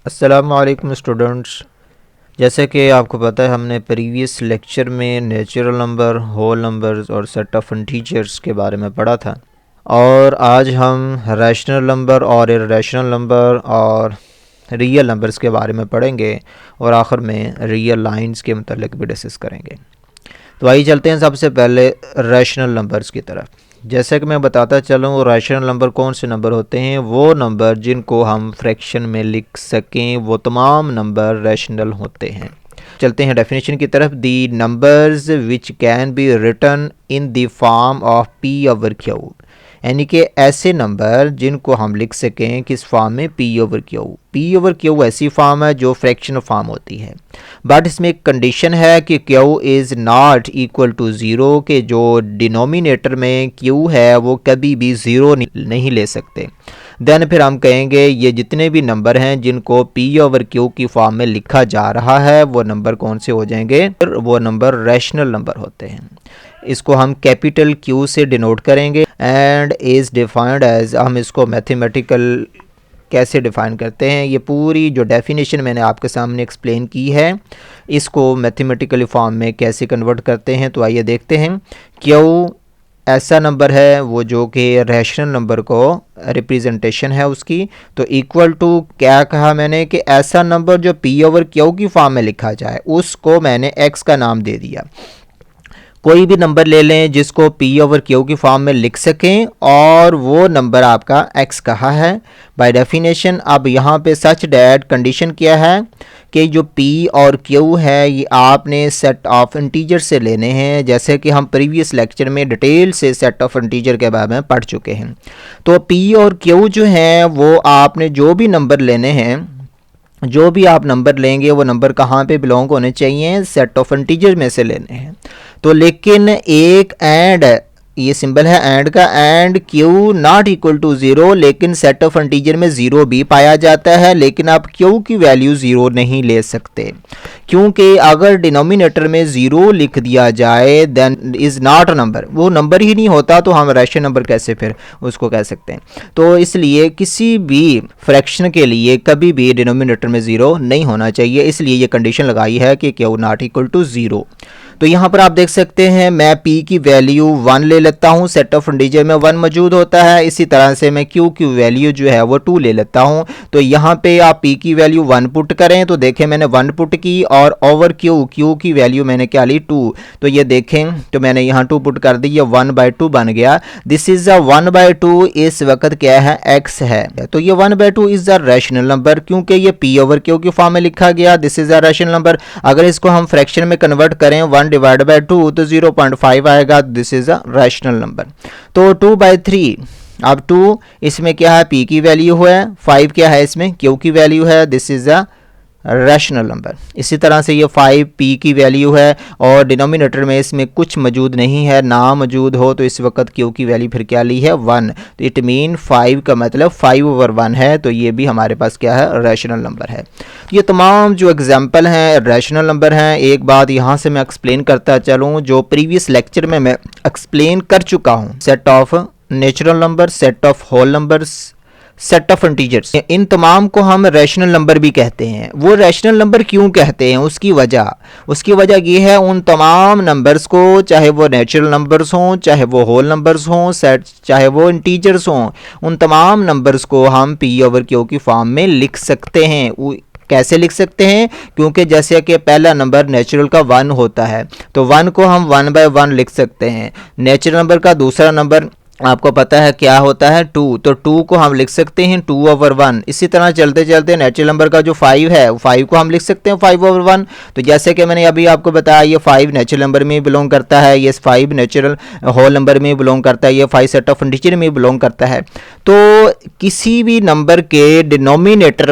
अस्सलामु अलैकुम स्टूडेंट्स। जैसे कि आपको पता है हमने प्रीवियस लेक्चर में नेचुरल नंबर, होल नंबर्स और सेट ऑफ इंटीजर्स के बारे में पढ़ा था और आज हम रैशनल नंबर और इर्रेशनल नंबर और रियल नंबर्स के बारे में पढ़ेंगे और आखिर में रियल लाइंस के मतलब भी डिस्कस करेंगे। तो आइए चलते हैं सबसे पहले रैशनल नंबर्स की तरफ। जैसे कि मैं बताता चलूँ, रैशनल नंबर कौन से नंबर होते हैं? वो नंबर जिनको हम फ्रैक्शन में लिख सकें, वो तमाम नंबर रैशनल होते हैं। चलते हैं डेफिनेशन की तरफ। The numbers which can be written in the form of P over Q, यानी कि ऐसे नंबर जिनको हम लिख सकें किस फॉर्म में? P over Q. P over Q ऐसी फॉर्म है जो फ्रैक्शनल फॉर्म होती है, बट इसमें एक कंडीशन है कि Q is not equal to zero, के जो डिनोमिनेटर में क्यू है वो कभी भी ज़ीरो नहीं ले सकते। देन फिर हम कहेंगे ये जितने भी नंबर हैं जिनको पी ओवर क्यू की फॉर्म में लिखा जा रहा है वो नंबर कौन से हो जाएंगे? वो नंबर रैशनल नंबर होते हैं। इसको हम कैपिटल क्यू से डिनोट करेंगे एंड इज़ डिफाइंड एज, हम इसको मैथमेटिकल कैसे डिफ़ाइन करते हैं, ये पूरी जो डेफिनेशन मैंने आपके सामने एक्सप्लेन की है इसको मैथमेटिकल फॉर्म में कैसे कन्वर्ट करते हैं। तो आइए देखते हैं। क्यू ऐसा नंबर है वो जो कि रैशनल नंबर को रिप्रेजेंटेशन है उसकी, तो इक्वल टू क्या कहा मैंने कि ऐसा नंबर जो पी ओवर क्यू की फॉर्म में लिखा जाए उसको मैंने एक्स का नाम दे दिया। कोई भी नंबर ले लें जिसको पी ओवर क्यू की फॉर्म में लिख सकें और वो नंबर आपका x कहा है बाय डेफिनेशन। अब यहाँ पे सच डैट कंडीशन क्या है कि जो p और q है ये आपने सेट ऑफ इंटीजर से लेने हैं, जैसे कि हम प्रीवियस लेक्चर में डिटेल से सेट ऑफ इंटीजर के बारे में पढ़ चुके हैं। तो p और q जो हैं वो आपने जो भी नंबर लेने हैं, जो भी आप नंबर लेंगे वो नंबर कहाँ पे बिलोंग होने चाहिए? सेट ऑफ इंटीजर में से लेने हैं। तो लेकिन एक एंड, ये सिंबल है एंड का, and Q not equal to zero, लेकिन सेट ऑफ इंटीजर में ज़ीरो भी पाया जाता है, लेकिन आप क्यू की वैल्यू ज़ीरो नहीं ले सकते क्योंकि अगर डिनोमिनेटर में ज़ीरो लिख दिया जाए then is not a number, वो नंबर ही नहीं होता, तो हम रैशनल नंबर कैसे फिर उसको कह सकते हैं? तो इसलिए किसी भी फ्रैक्शन के लिए कभी भी डिनोमिनेटर में ज़ीरो नहीं होना चाहिए, इसलिए ये कंडीशन लगाई है कि Q not equal to zero. तो यहाँ पर आप देख सकते हैं मैं p की वैल्यू 1 ले लेता हूँ, सेट ऑफ इंटीजर में 1 मौजूद होता है। इसी तरह से मैं q की वैल्यू जो है वो 2 ले लेता हूँ। तो यहाँ पे आप p की वैल्यू 1 पुट करें, तो देखें मैंने 1 पुट की और ओवर q की वैल्यू मैंने क्या ली? 2। तो ये देखें तो मैंने यहाँ 2 पुट कर दी, ये 1/2 बन गया। दिस इज अ 1/2 इस वक्त क्या है? x है। तो ये 1/2 इज अ रैशनल नंबर क्योंकि ये p ओवर q की फॉर्म में लिखा गया। This is a rational number. अगर इसको हम फ्रैक्शन में कन्वर्ट करें 1 डिवाइड बाय 2 तो 0.5 आएगा। This is a rational number. तो 2/3, अब 2 इसमें क्या है? p की वैल्यू है, 5 क्या है? इसमें q की वैल्यू है। This is a rational number. इसी तरह से ये 5 p की वैल्यू है और डिनोमिनेटर में इसमें कुछ मौजूद नहीं है, ना मौजूद हो तो इस वक्त q की वैल्यू फिर क्या ली है? 1। तो इट मीन 5 का मतलब 5/1 है, तो ये भी हमारे पास क्या है? रैशनल नंबर है। ये तमाम जो एग्जाम्पल हैं रैशनल नंबर हैं। एक बात यहाँ से मैं एक्सप्लेन करता चलूँ जो प्रीवियस लेक्चर में मैं एक्सप्लेन कर चुका हूँ, set of natural number, set of whole numbers, set of integers, इन तमाम को हम रैशनल नंबर भी कहते हैं। वो रैशनल नंबर क्यों कहते हैं? उसकी वजह ये है उन तमाम नंबर्स को, चाहे वो नेचुरल नंबर्स हों, चाहे वो होल नंबर्स हों, सेट चाहे वो इंटीजर्स हों, उन तमाम नंबर्स को हम पी ओवर क्यू की फॉर्म में लिख सकते हैं। कैसे लिख सकते हैं? क्योंकि जैसे कि पहला नंबर नेचुरल का 1 होता है तो 1 को हम 1/1 लिख सकते हैं। नेचुरल नंबर का दूसरा नंबर आपको पता है क्या होता है? 2, तो 2 को हम लिख सकते हैं 2/1। इसी तरह चलते चलते नेचुरल नंबर का जो 5 है 5 को हम लिख सकते हैं 5/1। तो जैसे कि मैंने अभी आपको बताया ये 5 नेचुरल नंबर में बिलोंग करता है, ये 5 नेचुरल होल नंबर में बिलोंग करता है, ये 5 सेट ऑफ इंटीजर में बिलोंग करता है। तो किसी भी नंबर के डिनोमिनेटर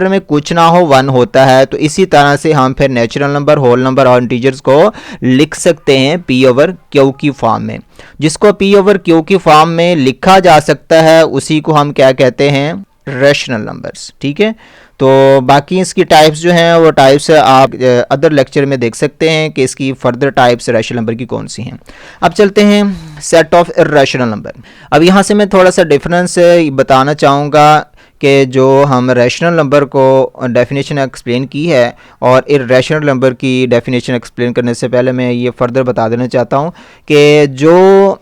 में कुछ ना हो 1 होता है, तो इसी तरह से हम फिर नेचुरल नंबर, होल नंबर और इंटीजर्स को लिख सकते हैं पी ओवर क्यू की फॉर्म में। जिसको p ओवर q की फॉर्म में लिखा जा सकता है उसी को हम क्या कहते हैं? Rational numbers. ठीक है, तो बाकी इसकी टाइप्स जो हैं वो टाइप्स आप अदर लेक्चर में देख सकते हैं कि इसकी फर्दर टाइप्स रैशनल नंबर की कौन सी हैं। अब चलते हैं सेट ऑफ इर्रेशनल नंबर। अब यहाँ से मैं थोड़ा सा डिफरेंस बताना चाहूँगा कि जो हम रैशनल नंबर को डेफिनेशन एक्सप्लेन की है, और इर्रेशनल नंबर की डेफिनेशन एक्सप्लेन करने से पहले मैं ये फर्दर बता देना चाहता हूँ कि जो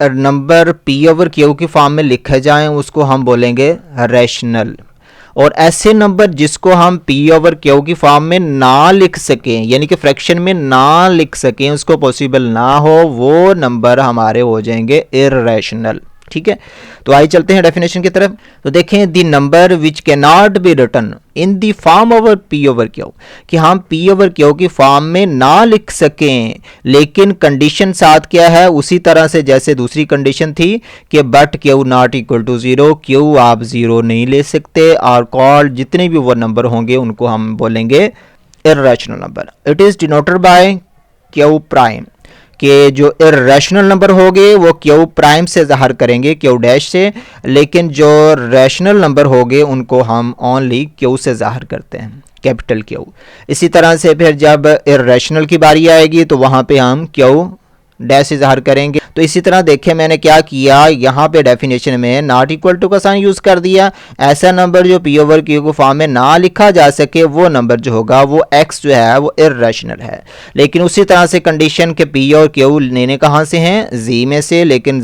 नंबर पी ओवर क्यू की फॉर्म में लिखे जाएं उसको हम बोलेंगे रैशनल, और ऐसे नंबर जिसको हम पी ओवर क्यू की फॉर्म में ना लिख सकें, यानी कि फ्रैक्शन में ना लिख सकें, उसको पॉसिबल ना हो, वो नंबर हमारे हो जाएंगे इर्रेशनल। ठीक है, तो आइए चलते हैं डेफिनेशन की तरफ। तो देखें, the number which can not be written in the form over P over Q, कि हम पी ओवर क्यू की फॉर्म में ना लिख सकें, लेकिन कंडीशन साथ क्या है, उसी तरह से जैसे दूसरी कंडीशन थी कि but Q not equal to zero, Q आप जीरो नहीं ले सकते, और कॉल्ड जितने भी वो नंबर होंगे उनको हम बोलेंगे irrational number. It is denoted by Q prime, कि जो इर्रेशनल नंबर होंगे वो क्यू प्राइम से ज़ाहिर करेंगे, क्यू डैश से, लेकिन जो रैशनल नंबर होंगे उनको हम ओनली क्यू से ज़ाहिर करते हैं, कैपिटल क्यू। इसी तरह से फिर जब इर्रेशनल की बारी आएगी तो वहाँ पे हम क्यू डैश से ज़ाहिर करेंगे। तो इसी तरह देखें मैंने क्या किया, यहाँ पे डेफिनेशन में नॉट इक्वल टू का साइन यूज़ कर दिया। ऐसा नंबर जो पी ओवर क्यू को फॉर्म में ना लिखा जा सके वो नंबर जो होगा वो एक्स जो है वो इर्रेशनल है। लेकिन उसी तरह से कंडीशन के पी और क्यू लेने कहाँ से हैं, जी में से, लेकिन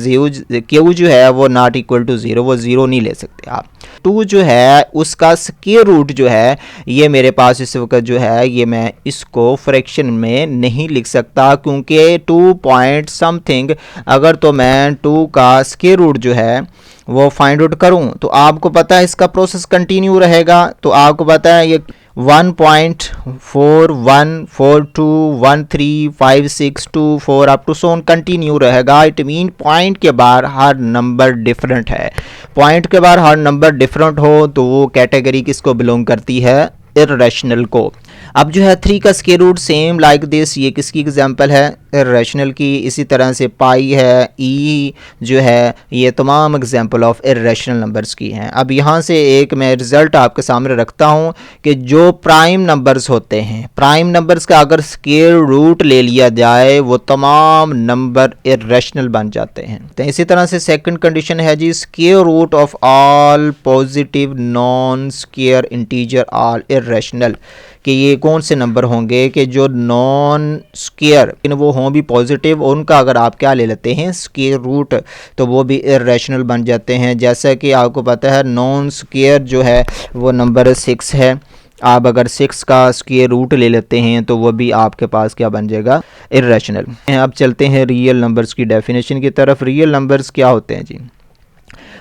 क्यू जो है वो नॉट इक्वल टू ज़ीरो, वो ज़ीरो नहीं ले सकते आप। टू जो है उसका स्क्वायर रूट जो है ये मेरे पास इस वक्त जो है ये मैं इसको फ्रैक्शन में नहीं लिख सकता, क्योंकि 2 पॉइंट समथिंग अगर तो मैं 2 का स्क्वायर रूट जो है वो फाइंड आउट करूं तो आपको पता है इसका प्रोसेस कंटिन्यू रहेगा। तो आपको पता है ये 1.4142135624 अप टू सोन कंटिन्यू रहेगा। इट मीन पॉइंट के बाहर हर नंबर डिफरेंट है। पॉइंट के बाहर हर नंबर डिफरेंट हो तो वो कैटेगरी किसको बिलोंग करती है, इर्रेशनल को। अब जो है 3 का square root same like this, ये किसकी एग्जांपल है, इर्रेशनल की। इसी तरह से पाई है, ई जो है, ये तमाम एग्जांपल ऑफ इर्रेशनल नंबर्स की हैं। अब यहाँ से एक मैं रिजल्ट आपके सामने रखता हूँ कि जो प्राइम नंबर्स होते हैं, प्राइम नंबर्स का अगर स्क्वायर रूट ले लिया जाए वो तमाम नंबर इर्रेशनल बन जाते हैं। तो इसी तरह से सेकंड कंडीशन है जी, square root of all positive non square integer all irrational, कि ये कौन से नंबर होंगे कि जो नॉन स्क्वायर लेकिन वो हों भी पॉजिटिव, उनका अगर आप क्या ले लेते हैं स्क्वायर रूट तो वो भी इर्रेशनल बन जाते हैं। जैसा कि आपको पता है नॉन स्क्वायर जो है वो नंबर 6 है, आप अगर 6 का स्क्वायर रूट ले लेते हैं तो वो भी आपके पास क्या बन जाएगा, इर्रेशनल। अब चलते हैं रियल नंबर्स की डेफिनेशन की तरफ। रियल नंबर्स क्या होते हैं जी,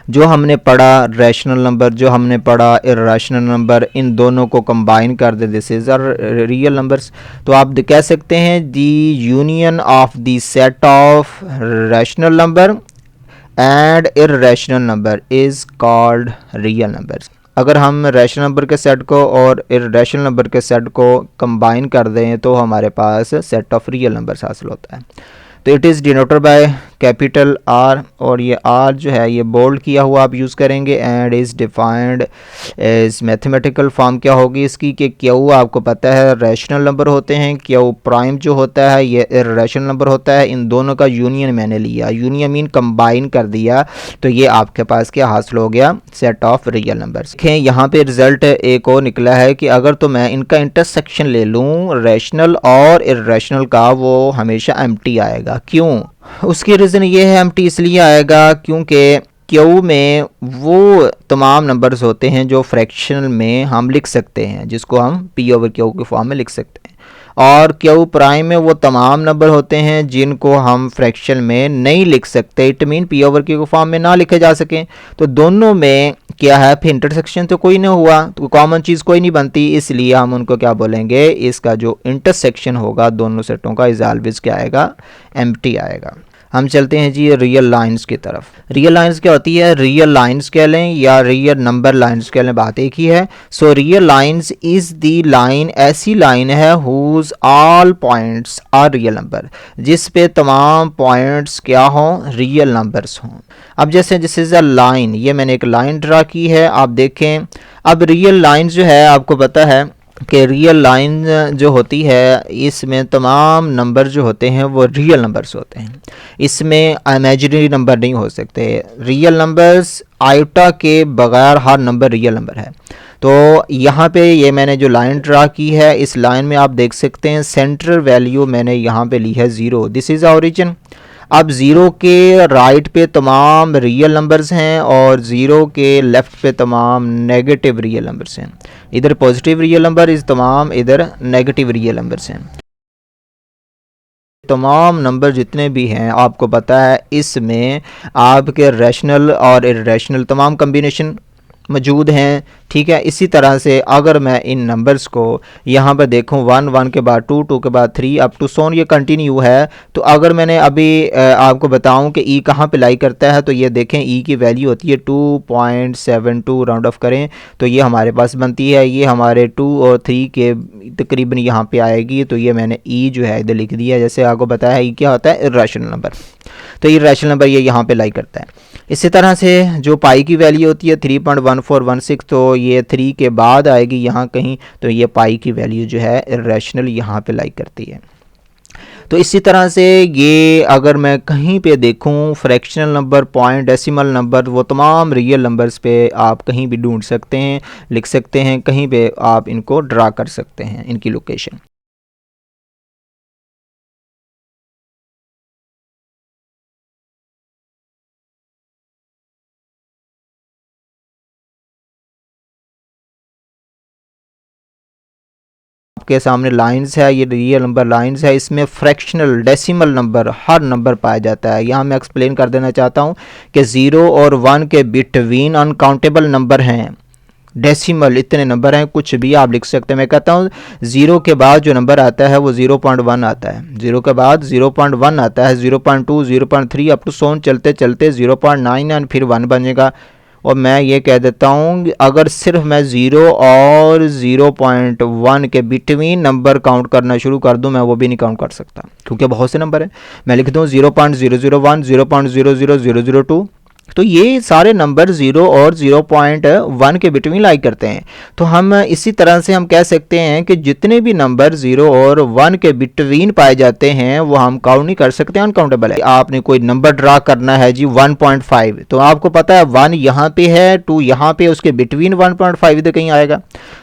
जो हमने पढ़ा रैशनल नंबर, जो हमने पढ़ा इर्रेशनल नंबर, इन दोनों को कंबाइन कर दे, this is R real numbers. तो आप कह सकते हैं the union of the set of rational number and irrational number is called real numbers. अगर हम रैशनल नंबर के सेट को और इर्रेशनल नंबर के सेट को कंबाइन कर दें तो हमारे पास सेट ऑफ रियल नंबर्स हासिल होता है। तो it is denoted by capital R, और ये आर जो है ये बोल्ड किया हुआ आप यूज़ करेंगे, and is defined as mathematical form क्या होगी इसकी कि क्यू आपको पता है रैशनल नंबर होते हैं, क्यू प्राइम जो होता है ये इर्रेशनल नंबर होता है। इन दोनों का यूनियन मैंने लिया, यूनियन मीन कंबाइन कर दिया, तो ये आपके पास क्या हासिल हो गया, सेट ऑफ रियल नंबर्स। देखें यहाँ पे रिजल्ट एक और निकला है कि अगर तो मैं इनका इंटरसेक्शन ले लूँ रैशनल और इर्रेशनल का, वो हमेशा एम्प्टी आएगा। क्यों, उसकी रीज़न ये है एम्प्टी इसलिए आएगा क्योंकि क्यू में वो तमाम नंबर्स होते हैं जो फ्रैक्शनल में हम लिख सकते हैं, जिसको हम पी ओवर क्यू के फॉर्म में लिख सकते हैं, और क्यू प्राइम में वो तमाम नंबर होते हैं जिनको हम फ्रैक्शन में नहीं लिख सकते। It mean P over Q के फॉर्म में ना लिखे जा सकें। तो दोनों में क्या है, फिर इंटरसेक्शन तो कोई नहीं हुआ, तो कॉमन चीज़ कोई नहीं बनती, इसलिए हम उनको क्या बोलेंगे, इसका जो इंटरसेक्शन होगा दोनों सेटों का इज ऑलवेज क्या आएगा, एम्प्टी आएगा। हम चलते हैं जी रियल लाइंस की तरफ। रियल लाइंस क्या होती है, रियल लाइंस कह लें या रियल नंबर लाइंस कह लें, बात एक ही है। So real lines is the line, ऐसी लाइन है whose all points are real number, जिस पे तमाम पॉइंट्स क्या हों, रियल नंबर्स हों। अब जैसे दिस इज अ लाइन, ये मैंने एक लाइन ड्रा की है, आप देखें। अब रियल लाइंस जो है आपको पता है कि रियल लाइन जो होती है इसमें तमाम नंबर जो होते हैं वो रियल नंबर्स होते हैं, इसमें इमेजिनरी नंबर नहीं हो सकते। रियल नंबर्स आयोटा के बगैर हर नंबर रियल नंबर है। तो यहाँ पे ये मैंने जो लाइन ड्रा की है, इस लाइन में आप देख सकते हैं सेंट्रल वैल्यू मैंने यहाँ पे ली है 0, दिस इज़ ओरिजिन। अब ज़ीरो के राइट पे तमाम रियल नंबर्स हैं और ज़ीरो के लेफ़्ट पे तमाम नेगेटिव रियल नंबर्स हैं। इधर पॉजिटिव रियल नंबर, इस तमाम इधर नेगेटिव रियल नंबर्स हैं। तमाम नंबर जितने भी हैं आपको पता है इसमें आपके रैशनल और इर्रेशनल तमाम कम्बिनेशन मौजूद हैं, ठीक है। इसी तरह से अगर मैं इन नंबर्स को यहाँ पर देखूँ 1 1 के बाद 2 2 के बाद 3 अप टू सोन ये कंटिन्यू है। तो अगर मैंने अभी आपको बताऊँ कि ई कहाँ पे लाई करता है, तो ये देखें ई की वैल्यू होती है 2.72, राउंड ऑफ करें तो ये हमारे पास बनती है, ये हमारे 2 और 3 के तकरीबन यहाँ पे आएगी। तो ये मैंने ई जो है इधर लिख दिया। जैसे आपको बताया ई क्या होता है, इर्रेशनल नंबर, तो इर्रेशनल नंबर ये यहाँ पे लाई करता है। इसी तरह से जो पाई की वैल्यू होती है 3.1416, तो ये 3 के बाद आएगी यहाँ कहीं, तो ये पाई की वैल्यू जो है इर्रेशनल यहाँ पे लाई करती है। तो इसी तरह से ये अगर मैं कहीं पे देखूं fractional number, point, decimal number, वो तमाम रियल नंबर्स पे आप कहीं भी ढूंढ सकते हैं, लिख सकते हैं, कहीं पे आप इनको ड्रा कर सकते हैं इनकी लोकेशन। आपके सामने लाइंस है, ये रियल नंबर लाइंस है, इसमें फ्रैक्शनल डेसिमल नंबर हर नंबर पाया जाता है। यहाँ मैं एक्सप्लेन कर देना चाहता हूँ कि 0 और 1 के बिटवीन अनकाउंटेबल नंबर हैं, डेसिमल इतने नंबर हैं, कुछ भी आप लिख सकते हैं। मैं कहता हूँ 0 के बाद जो नंबर आता है वो 0.1 आता है, 0 के बाद 0.1 आता है, 0.2, 0.3 अप टू सोन चलते चलते 0.9 एंड फिर 1 बनेगा। और मैं ये कह देता हूँ अगर सिर्फ मैं 0 और 0.1 के बिटवीन नंबर काउंट करना शुरू कर दूँ, मैं वो भी नहीं काउंट कर सकता क्योंकि बहुत से नंबर हैं। मैं लिख दूँ 0.001, 0.00002, तो ये सारे नंबर 0 और 0.1 के बिटवीन लाई करते हैं। तो हम इसी तरह से हम कह सकते हैं कि जितने भी नंबर 0 और 1 के बिटवीन पाए जाते हैं वो हम काउंट नहीं कर सकते, अनकाउंटेबल है। आपने कोई नंबर ड्रा करना है जी 1.5, तो आपको पता है 1 यहाँ पे है, 2 यहाँ पे, उसके बिटवीन 1.5 इधर कहीं आएगा।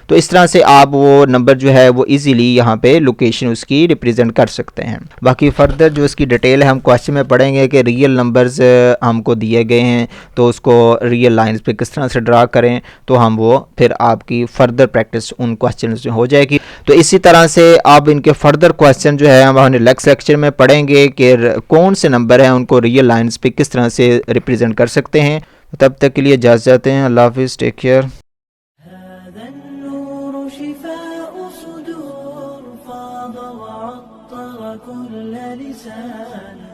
तो इस तरह से आप वो नंबर जो है वो इजीली यहाँ पे लोकेशन उसकी रिप्रेजेंट कर सकते हैं। बाकी फर्दर जो इसकी डिटेल है हम क्वेश्चन में पढ़ेंगे कि रियल नंबर्स हमको दिए गए हैं तो उसको रियल लाइंस पे किस तरह से ड्रा करें, तो हम वो फिर आपकी फर्दर प्रैक्टिस उन क्वेश्चन में हो जाएगी। तो इसी तरह से आप इनके फर्दर क्वेश्चन जो है हम नेक्स्ट लेक्चर में पढ़ेंगे कि कौन से नंबर हैं उनको रियल लाइंस पे किस तरह से रिप्रेजेंट कर सकते हैं। तब तक के लिए इजाज़त चाहते हैं। अल्लाह हाफिज़, टेक केयर।